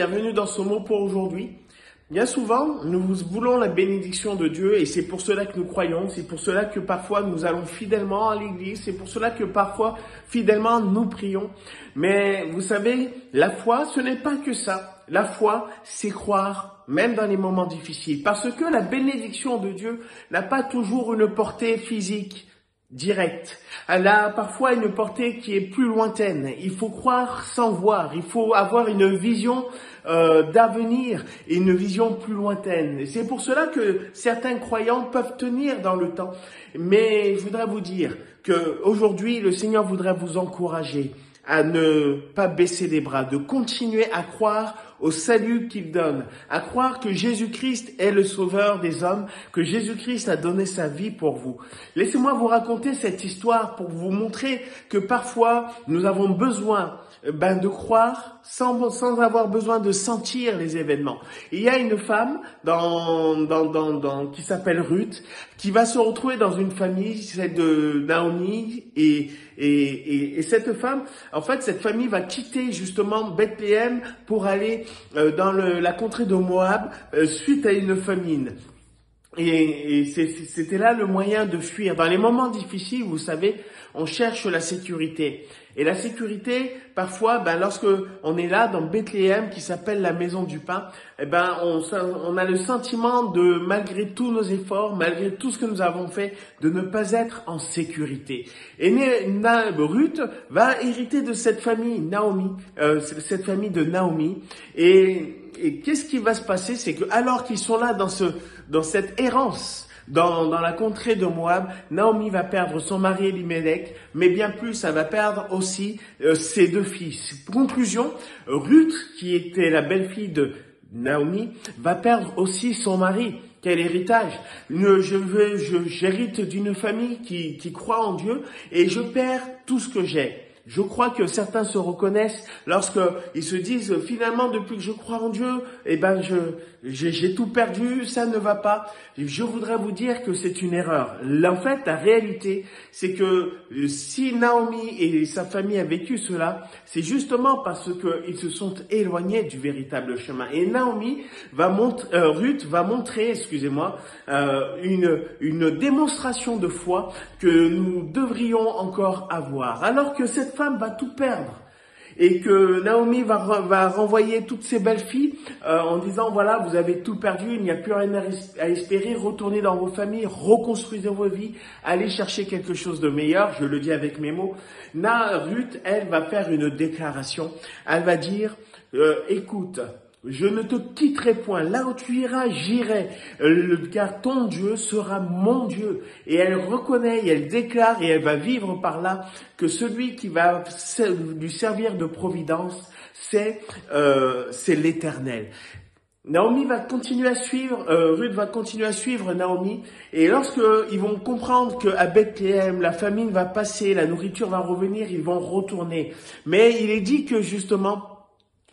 bienvenue dans ce mot pour aujourd'hui. Bien souvent, nous voulons la bénédiction de Dieu et c'est pour cela que nous croyons, c'est pour cela que parfois nous allons fidèlement à l'église, c'est pour cela que parfois fidèlement nous prions. Mais vous savez, la foi, ce n'est pas que ça. La foi, c'est croire, même dans les moments difficiles. Parce que la bénédiction de Dieu n'a pas toujours une portée physique directe. Elle a parfois une portée qui est plus lointaine. Il faut croire sans voir. Il faut avoir une vision d'avenir et une vision plus lointaine. C'est pour cela que certains croyants peuvent tenir dans le temps. Mais je voudrais vous dire que aujourd'hui, le Seigneur voudrait vous encourager à ne pas baisser les bras, de continuer à croire au salut qu'il donne, à croire que Jésus-Christ est le sauveur des hommes, que Jésus-Christ a donné sa vie pour vous. Laissez-moi vous raconter cette histoire pour vous montrer que parfois nous avons besoin de croire sans avoir besoin de sentir les événements. Il y a une femme qui s'appelle Ruth, qui va se retrouver dans une famille, celle de Naomi, et cette femme, en fait, cette famille va quitter justement Bethléem pour aller dans la contrée de Moab suite à une famine. Et c'était là le moyen de fuir. Dans les moments difficiles, vous savez, on cherche la sécurité. Et la sécurité, parfois, lorsque on est là dans Bethléem, qui s'appelle la maison du pain, on a le sentiment de, malgré tous nos efforts, malgré tout ce que nous avons fait, de ne pas être en sécurité. Et Ruth va hériter de cette famille, cette famille de Naomi. Et qu'est-ce qui va se passer? C'est que alors qu'ils sont là dans cette errance, dans la contrée de Moab, Naomi va perdre son mari Elimelech, mais bien plus, elle va perdre aussi ses deux fils. Conclusion, Ruth, qui était la belle-fille de Naomi, va perdre aussi son mari. Quel héritage! J'hérite d'une famille qui croit en Dieu et je perds tout ce que j'ai. Je crois que certains se reconnaissent lorsqu'ils se disent finalement depuis que je crois en Dieu, j'ai tout perdu, ça ne va pas. Je voudrais vous dire que c'est une erreur. En fait, la réalité, c'est que si Naomi et sa famille a vécu cela, c'est justement parce qu'ils se sont éloignés du véritable chemin. Et Ruth va montrer, une démonstration de foi que nous devrions encore avoir. Alors que cette femme va tout perdre. Et que Naomi va renvoyer toutes ses belles-filles en disant, voilà, vous avez tout perdu, il n'y a plus rien à espérer, retournez dans vos familles, reconstruisez vos vies, allez chercher quelque chose de meilleur, je le dis avec mes mots. Ruth, elle, va faire une déclaration, elle va dire, écoute, je ne te quitterai point. Là où tu iras, j'irai. Car ton Dieu sera mon Dieu. Et elle reconnaît, et elle déclare, et elle va vivre par là, que celui qui va lui servir de providence, c'est l'Éternel. Ruth va continuer à suivre Naomi, et lorsqu'ils vont comprendre qu'à Bethléem, la famine va passer, la nourriture va revenir, ils vont retourner. Mais il est dit que justement,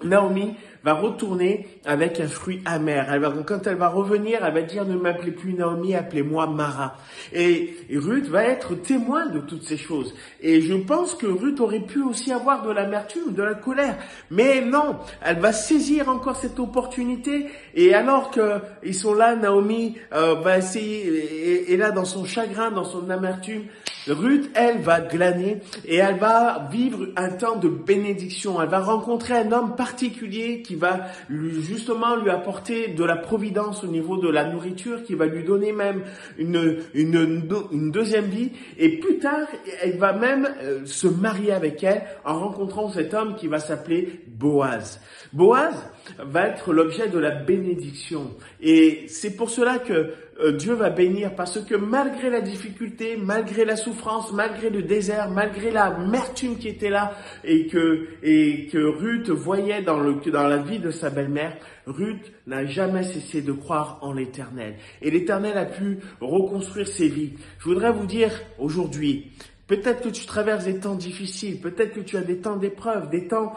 Naomi va retourner avec un fruit amer. Quand elle va revenir, elle va dire, ne m'appelez plus Naomi, appelez-moi Mara. Et Ruth va être témoin de toutes ces choses. Et je pense que Ruth aurait pu aussi avoir de l'amertume, de la colère. Mais non, elle va saisir encore cette opportunité. Et alors qu'ils sont là, Naomi va essayer, et là dans son chagrin, dans son amertume, Ruth, elle, va glaner et elle va vivre un temps de bénédiction. Elle va rencontrer un homme particulier qui va lui apporter de la providence au niveau de la nourriture, qui va lui donner même une deuxième vie. Et plus tard, elle va même se marier avec elle en rencontrant cet homme qui va s'appeler Boaz. Boaz va être l'objet de la bénédiction. Et c'est pour cela que Dieu va bénir, parce que malgré la difficulté, malgré la souffrance, malgré le désert, malgré l'amertume qui était là et que Ruth voyait dans la vie de sa belle-mère, Ruth n'a jamais cessé de croire en l'Éternel. Et l'Éternel a pu reconstruire ses vies. Je voudrais vous dire aujourd'hui, peut-être que tu traverses des temps difficiles, peut-être que tu as des temps d'épreuve, des temps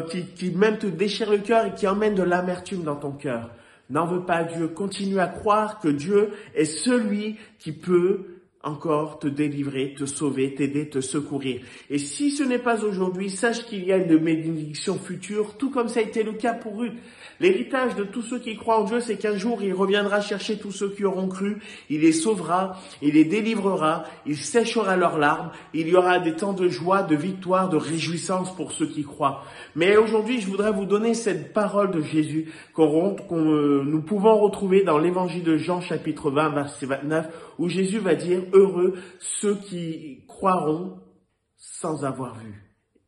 qui même te déchirent le cœur et qui emmènent de l'amertume dans ton cœur. N'en veux pas à Dieu, continue à croire que Dieu est celui qui peut encore te délivrer, te sauver, t'aider, te secourir. Et si ce n'est pas aujourd'hui, sache qu'il y a une bénédiction future, tout comme ça a été le cas pour Ruth. L'héritage de tous ceux qui croient en Dieu, c'est qu'un jour, il reviendra chercher tous ceux qui auront cru, il les sauvera, il les délivrera, il séchera leurs larmes, il y aura des temps de joie, de victoire, de réjouissance pour ceux qui croient. Mais aujourd'hui, je voudrais vous donner cette parole de Jésus nous pouvons retrouver dans l'évangile de Jean, chapitre 20, verset 29, où Jésus va dire « Heureux ceux qui croiront sans avoir vu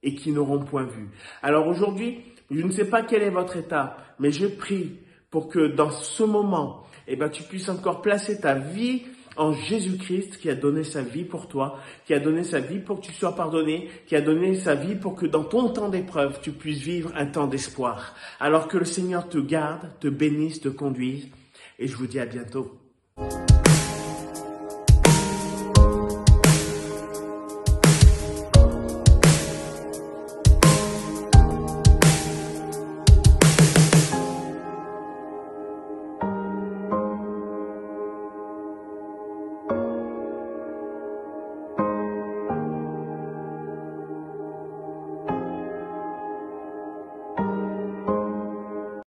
et qui n'auront point vu ». Alors aujourd'hui, je ne sais pas quelle est votre étape, mais je prie pour que dans ce moment, tu puisses encore placer ta vie en Jésus-Christ qui a donné sa vie pour toi, qui a donné sa vie pour que tu sois pardonné, qui a donné sa vie pour que dans ton temps d'épreuve, tu puisses vivre un temps d'espoir. Alors que le Seigneur te garde, te bénisse, te conduise, et je vous dis à bientôt.